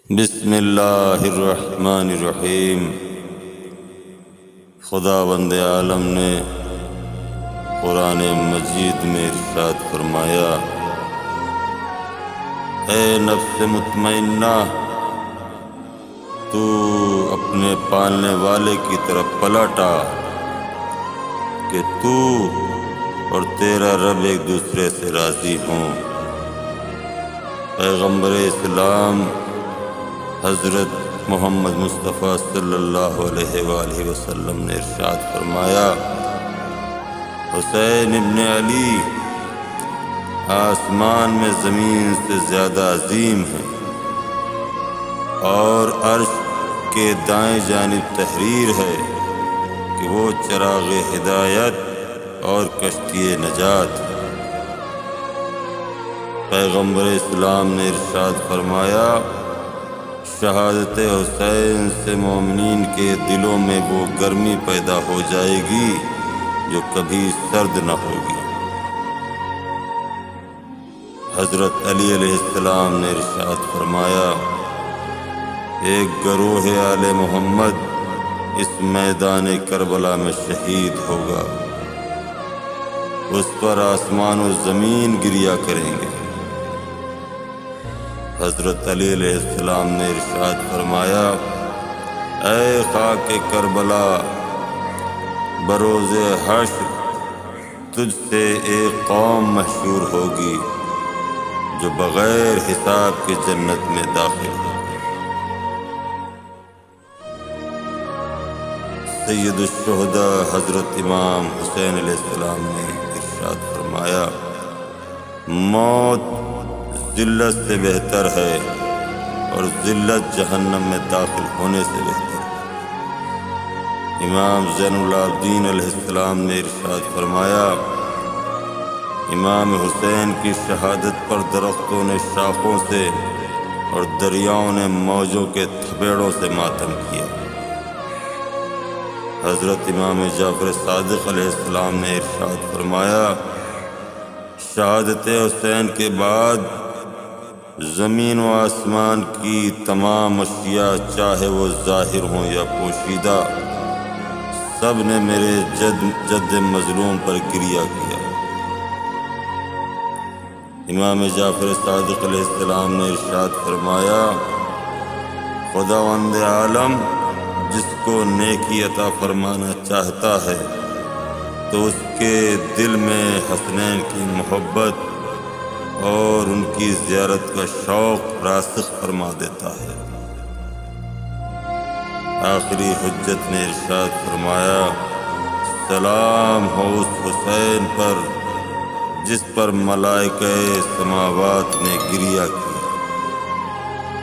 بسم اللہ الرحمن الرحیم۔ خداوند عالم نے قرآن مجید میں ارشاد فرمایا، اے نفس مطمئنہ، تو اپنے پالنے والے کی طرف پلٹ آ کہ تو اور تیرا رب ایک دوسرے سے راضی ہوں۔ پیغمبر اسلام حضرت محمد مصطفیٰ صلی اللہ علیہ وآلہ وسلم نے ارشاد فرمایا، حسین ابن علی آسمان میں زمین سے زیادہ عظیم ہے، اور عرش کے دائیں جانب تحریر ہے کہ وہ چراغ ہدایت اور کشتی نجات ہے۔ پیغمبر اسلام نے ارشاد فرمایا، شہادت حسین سے مومنین کے دلوں میں وہ گرمی پیدا ہو جائے گی جو کبھی سرد نہ ہوگی۔ حضرت علی علیہ السلام نے ارشاد فرمایا، ایک گروہ آل محمد اس میدان کربلا میں شہید ہوگا، اس پر آسمان و زمین گریا کریں گے۔ حضرت علی علیہ السلام نے ارشاد فرمایا، اے خاک کربلا، بروز حشر تجھ سے ایک قوم محشور ہوگی جو بغیر حساب کے جنت میں داخل ہوگی۔ سید الشہداء حضرت امام حسین علیہ السلام نے ارشاد فرمایا، موت ذلت سے بہتر ہے اور ذلت جہنم میں داخل ہونے سے بہتر ہے۔ امام زین العابدین علیہ السلام نے ارشاد فرمایا، امام حسین کی شہادت پر درختوں نے شاخوں سے اور دریاؤں نے موجوں کے تھپیڑوں سے ماتم کیا۔ حضرت امام جعفر صادق علیہ السلام نے ارشاد فرمایا، شہادت حسین کے بعد زمین و آسمان کی تمام اشیاء، چاہے وہ ظاہر ہوں یا پوشیدہ، سب نے میرے جد مظلوم پر گریہ کیا۔ امام جعفر صادق علیہ السلام نے ارشاد فرمایا، خداوند عالم جس کو نیکی عطا فرمانا چاہتا ہے تو اس کے دل میں حسنین کی محبت اور ان کی زیارت کا شوق راسخ فرما دیتا ہے۔ آخری حجت نے ارشاد فرمایا، سلام ہو اس حسین پر جس پر ملائکہ سماوات نے گریہ کیا۔